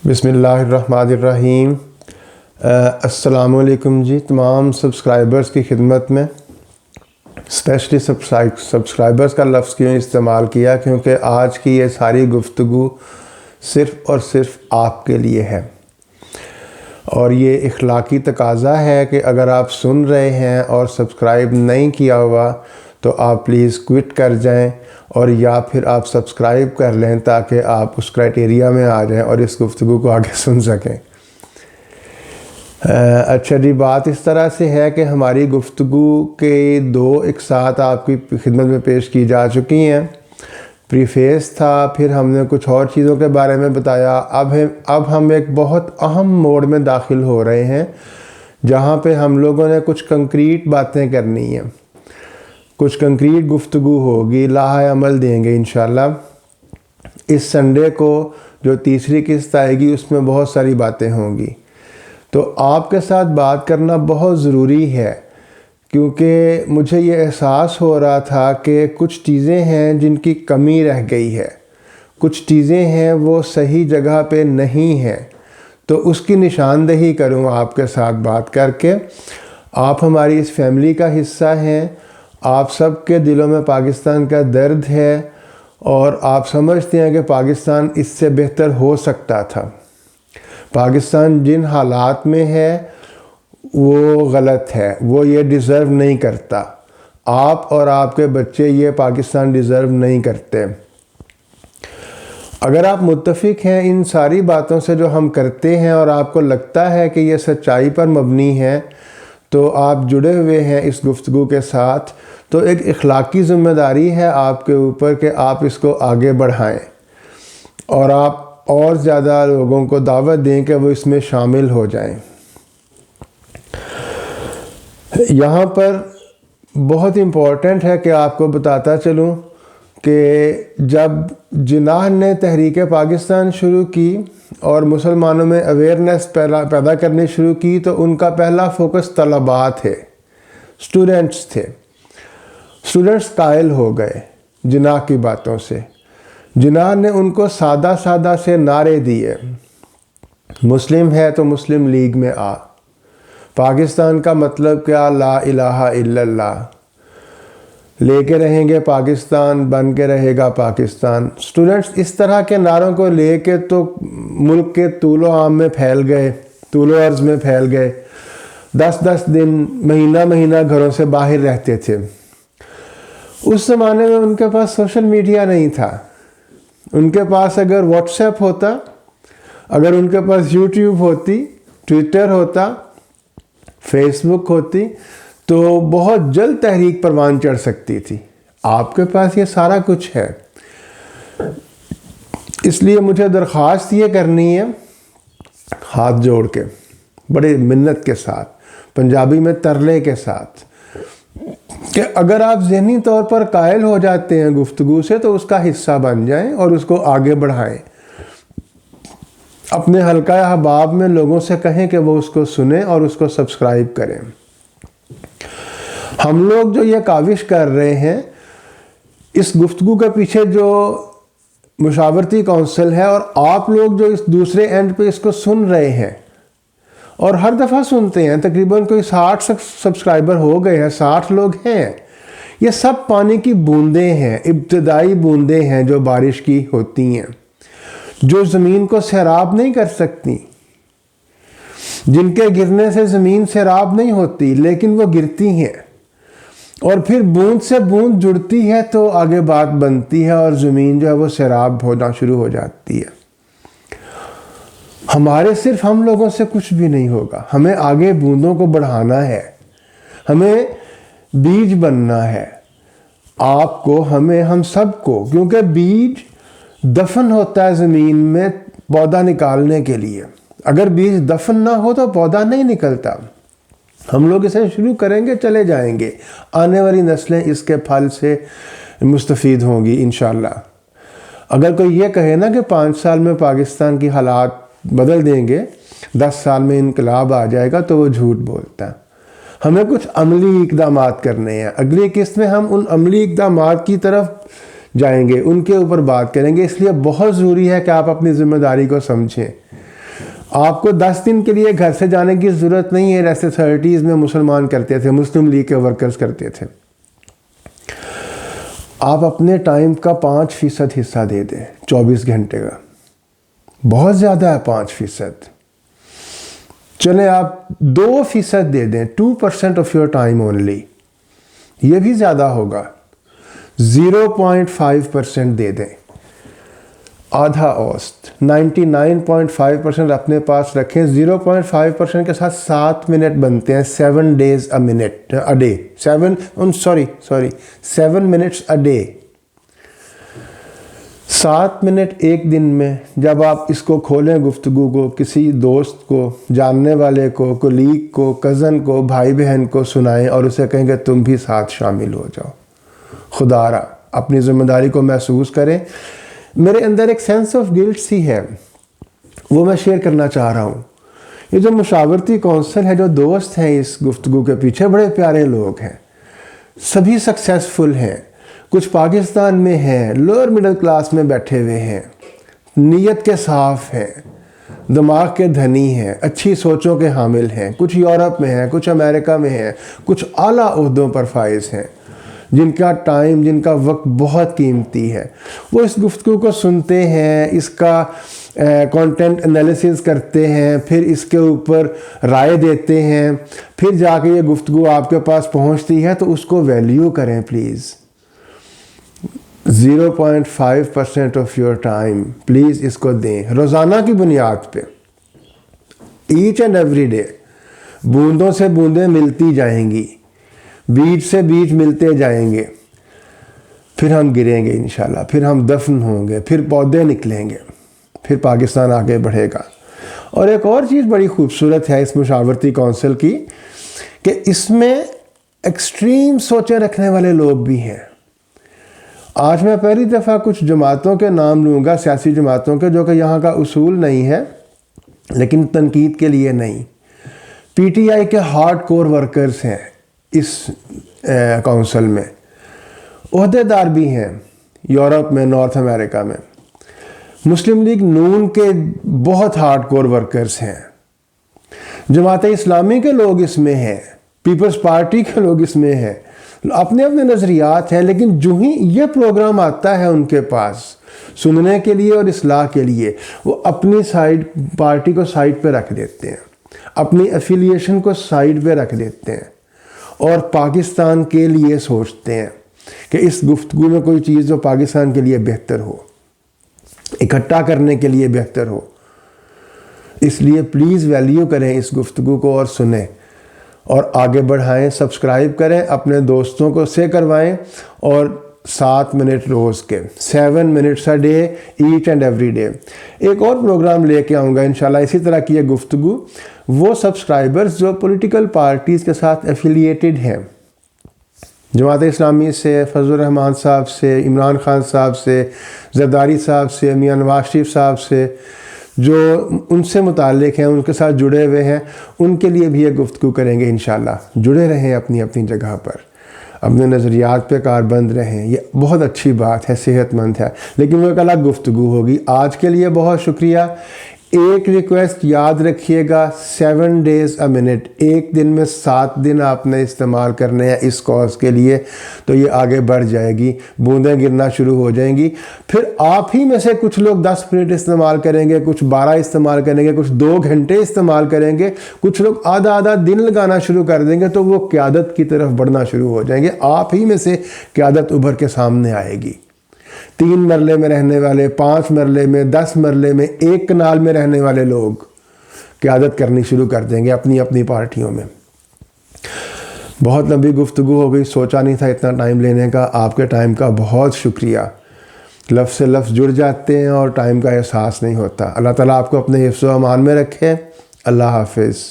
बिस्मिल्लाहिर्रहमानिर्रहीम। अस्सलाम वालेकुम जी। तमाम सब्सक्राइबर्स की खिदमत में स्पेशली सब्सक्राइबर्स का लफ्ज़ क्यों इस्तेमाल किया, क्योंकि आज की ये सारी गुफ्तगू सिर्फ़ और सिर्फ आपके लिए है और ये इखलाकी तकाज़ा है कि अगर आप सुन रहे हैं और सब्सक्राइब नहीं किया हुआ तो आप प्लीज़ क्विट कर जाएं और या फिर आप सब्सक्राइब कर लें ताकि आप उस क्राइटेरिया में आ जाएं और इस गुफ्तगू को आगे सुन सकें। अच्छा जी, बात इस तरह से है कि हमारी गुफ्तगू के दो एक साथ आपकी खिदमत में पेश की जा चुकी हैं। प्रीफेस था, फिर हमने कुछ और चीज़ों के बारे में बताया। अब हम एक बहुत अहम मोड़ में दाखिल हो रहे हैं जहाँ पे हम लोगों ने कुछ कंक्रीट बातें करनी हैं, कुछ कंक्रीट गुफ्तगू होगी, लाहा अमल देंगे इंशाल्लाह। इस संडे को जो तीसरी किस्त आएगी उसमें बहुत सारी बातें होंगी, तो आपके साथ बात करना बहुत ज़रूरी है क्योंकि मुझे ये एहसास हो रहा था कि कुछ चीज़ें हैं जिनकी कमी रह गई है, कुछ चीज़ें हैं वो सही जगह पे नहीं हैं, तो उसकी निशानदेही करूँ आपके साथ बात करके। आप हमारी इस फैमिली का हिस्सा हैं, आप सबके दिलों में पाकिस्तान का दर्द है और आप समझते हैं कि पाकिस्तान इससे बेहतर हो सकता था। पाकिस्तान जिन हालात में है वो गलत है, वो ये डिज़र्व नहीं करता। आप और आपके बच्चे ये पाकिस्तान डिज़र्व नहीं करते। अगर आप मुत्तफ़िक हैं इन सारी बातों से जो हम करते हैं और आपको लगता है कि ये सच्चाई पर मबनी है, तो आप जुड़े हुए हैं इस गुफ्तगू के साथ, तो एक इखलाकी ज़िम्मेदारी है आपके ऊपर कि आप इसको आगे बढ़ाएं और आप और ज़्यादा लोगों को दावत दें कि वो इसमें शामिल हो जाएं। यहाँ पर बहुत इम्पॉर्टेंट है कि आपको बताता चलूँ कि जब जिन्नाह ने तहरीक पाकिस्तान शुरू की और मुसलमानों में अवेयरनेस पैदा करनी शुरू की, तो उनका पहला फोकस तलबा थे, स्टूडेंट्स थे। स्टूडेंट्स कायल हो गए जिन्नाह की बातों से। जिन्नाह ने उनको सादा सादा से नारे दिए, मुस्लिम है तो मुस्लिम लीग में आ, पाकिस्तान का मतलब क्या, ला इलाहा इल्लल्लाह, लेके रहेंगे पाकिस्तान, बन के रहेगा पाकिस्तान। स्टूडेंट्स इस तरह के नारों को लेके तो मुल्क के तूलो आम में फैल गए, तूलो अर्ज़ में फैल गए। 10-10 दिन, महीना महीना घरों से बाहर रहते थे। उस ज़माने में उनके पास सोशल मीडिया नहीं था। उनके पास अगर व्हाट्सएप होता, अगर उनके पास यूट्यूब होती, ट्विटर होता, फेसबुक होती, तो बहुत जल्द तहरीक परवान चढ़ सकती थी। आपके पास ये सारा कुछ है, इसलिए मुझे दरख्वास्त ये करनी है हाथ जोड़ के, बड़े मिन्नत के साथ, पंजाबी में तरले के साथ, कि अगर आप ज़हनी तौर पर कायल हो जाते हैं गुफ्तगू से तो उसका हिस्सा बन जाएं और उसको आगे बढ़ाएं। अपने हल्का अहबाब में लोगों से कहें कि वो उसको सुने और उसको सब्सक्राइब करें। हम लोग जो ये काविश कर रहे हैं, इस गुफ्तगू के पीछे जो मुशावरती काउंसिल है और आप लोग जो इस दूसरे एंड पे इसको सुन रहे हैं और हर दफ़ा सुनते हैं, तकरीबन कोई 60 सब्सक्राइबर हो गए हैं, 60 लोग हैं। ये सब पानी की बूंदें हैं, इब्तदाई बूंदें हैं जो बारिश की होती हैं, जो ज़मीन को सैराब नहीं कर सकती, जिनके गिरने से ज़मीन सैराब नहीं होती, लेकिन वो गिरती हैं और फिर बूंद से बूंद जुड़ती है तो आगे बात बनती है और ज़मीन जो है वो सैराब होना शुरू हो जाती है। हमारे सिर्फ हम लोगों से कुछ भी नहीं होगा, हमें आगे बूंदों को बढ़ाना है, हमें बीज बनना है, आपको, हमें, हम सबको, क्योंकि बीज दफन होता है ज़मीन में पौधा निकालने के लिए। अगर बीज दफन ना हो तो पौधा नहीं निकलता। हम लोग इसे शुरू करेंगे, चले जाएंगे, आने वाली नस्लें इसके फल से मुस्तफ़ीद होंगी इंशाल्लाह। अगर कोई ये कहे ना कि 5 साल में पाकिस्तान की हालात बदल देंगे, 10 साल में इनकलाब आ जाएगा, तो वो झूठ बोलता है। हमें कुछ अमली इक़दामात करने हैं। अगली किस्त में हम उन अमली इक़दामात की तरफ जाएंगे, उनके ऊपर बात करेंगे। इसलिए बहुत ज़रूरी है कि आप अपनी ज़िम्मेदारी को समझें। آپ کو 10 دن کے لیے گھر سے جانے کی ضرورت نہیں ہے، جیسے 30s میں مسلمان کرتے تھے، مسلم لیگ کے ورکرز کرتے تھے۔ آپ اپنے ٹائم کا 5% حصہ دے دیں 24 گھنٹے کا، بہت زیادہ ہے 5%۔ چلیں آپ 2% دے دیں، 2% آف یور ٹائم اونلی، یہ بھی زیادہ ہوگا۔ 0.5% دے دیں، آدھا اوسط، 99.5% اپنے پاس رکھیں۔ 0.5% کے ساتھ 7 منٹ بنتے ہیں، 7 days a minute a day، 7 minutes a day۔ 7 minute ایک دن میں جب آپ اس کو کھولیں گفتگو کو، کسی دوست کو، جاننے والے کو، کولیگ کو، کزن کو، بھائی بہن کو سنائیں اور اسے کہیں کہ تم بھی ساتھ شامل ہو جاؤ۔ خدا را اپنی ذمہ داری کو محسوس کریں۔ میرے اندر ایک سینس آف گلٹ سی ہے، وہ میں شیئر کرنا چاہ رہا ہوں۔ یہ جو مشاورتی کونسل ہے، جو دوست ہیں اس گفتگو کے پیچھے، بڑے پیارے لوگ ہیں، سبھی سکسیسفل ہیں، کچھ پاکستان میں ہیں، لوور مڈل کلاس میں بیٹھے ہوئے ہیں، نیت کے صاف ہیں، دماغ کے دھنی ہیں، اچھی سوچوں کے حامل ہیں، کچھ یورپ میں ہیں، کچھ امریکہ میں ہیں، کچھ اعلیٰ عہدوں پر فائز ہیں، جن کا ٹائم، جن کا وقت بہت قیمتی ہے۔ وہ اس گفتگو کو سنتے ہیں، اس کا کانٹینٹ انالیسز کرتے ہیں، پھر اس کے اوپر رائے دیتے ہیں، پھر جا کے یہ گفتگو آپ کے پاس پہنچتی ہے، تو اس کو ویلیو کریں please. 0.5% of your time please اس کو دیں، روزانہ کی بنیاد پہ، ایچ اینڈ ایوری ڈے۔ بوندوں سے بوندیں ملتی جائیں گی، بیج سے بیج ملتے جائیں گے، پھر ہم گریں گے انشاءاللہ، پھر ہم دفن ہوں گے، پھر پودے نکلیں گے، پھر پاکستان آگے بڑھے گا۔ اور ایک اور چیز بڑی خوبصورت ہے اس مشاورتی کونسل کی، کہ اس میں ایکسٹریم سوچیں رکھنے والے لوگ بھی ہیں۔ آج میں پہلی دفعہ کچھ جماعتوں کے نام لوں گا، سیاسی جماعتوں کے، جو کہ یہاں کا اصول نہیں ہے، لیکن تنقید کے لیے نہیں۔ پی ٹی آئی کے ہارڈ کور ورکرز ہیں اس کونسل میں، عہدے دار بھی ہیں یورپ میں، نارتھ امریکہ میں۔ مسلم لیگ نون کے بہت ہارڈ کور ورکرز ہیں، جماعت اسلامی کے لوگ اس میں ہیں، پیپلز پارٹی کے لوگ اس میں ہیں، اپنے اپنے نظریات ہیں، لیکن جو ہی یہ پروگرام آتا ہے ان کے پاس سننے کے لیے اور اصلاح کے لیے، وہ اپنی پارٹی کو سائڈ پہ رکھ دیتے ہیں، اپنی ایفیلیشن کو سائڈ پہ رکھ دیتے ہیں، اور پاکستان کے لیے سوچتے ہیں کہ اس گفتگو میں کوئی چیز جو پاکستان کے لیے بہتر ہو، اکٹھا کرنے کے لیے بہتر ہو۔ اس لیے پلیز ویلیو کریں اس گفتگو کو اور سنیں اور آگے بڑھائیں، سبسکرائب کریں، اپنے دوستوں کو سے کروائیں، اور 7 منٹ روز کے، 7 minutes a day each and every day. ایک اور پروگرام لے کے آؤں گا انشاءاللہ اسی طرح کی یہ گفتگو، وہ سبسکرائبرز جو پولیٹیکل پارٹیز کے ساتھ ایفیلیٹڈ ہیں، جماعت اسلامی سے، فضل الرحمان صاحب سے، عمران خان صاحب سے، زرداری صاحب سے، میاں نواز شریف صاحب سے، جو ان سے متعلق ہیں، ان کے ساتھ جڑے ہوئے ہیں، ان کے لیے بھی یہ گفتگو کریں گے انشاءاللہ۔ جڑے رہیں اپنی اپنی جگہ پر، اپنے نظریات پہ کاربند رہیں، یہ بہت اچھی بات ہے، صحت مند ہے، لیکن وہ ایک الگ گفتگو ہوگی۔ آج کے لیے بہت شکریہ۔ ایک ریکویسٹ یاد رکھیے گا، 7 days a minute، ایک دن میں 7 دن آپ نے استعمال کرنے ہیں اس کاز کے لیے، تو یہ آگے بڑھ جائے گی، بوندیں گرنا شروع ہو جائیں گی۔ پھر آپ ہی میں سے کچھ لوگ 10 منٹ استعمال کریں گے، کچھ 12 استعمال کریں گے، کچھ 2 گھنٹے استعمال کریں گے، کچھ لوگ آدھا آدھا دن لگانا شروع کر دیں گے، تو وہ قیادت کی طرف بڑھنا شروع ہو جائیں گے۔ آپ ہی میں سے قیادت ابھر کے سامنے آئے گی۔ 3 مرلے میں رہنے والے، 5 مرلے میں، 10 مرلے میں، 1 کنال میں رہنے والے لوگ قیادت کرنی شروع کر دیں گے اپنی اپنی پارٹیوں میں۔ بہت لمبی گفتگو ہو گئی، سوچا نہیں تھا اتنا ٹائم لینے کا۔ آپ کے ٹائم کا بہت شکریہ۔ لفظ سے لفظ جڑ جاتے ہیں اور ٹائم کا احساس نہیں ہوتا۔ اللہ تعالیٰ آپ کو اپنے حفظ و امان میں رکھے۔ اللہ حافظ۔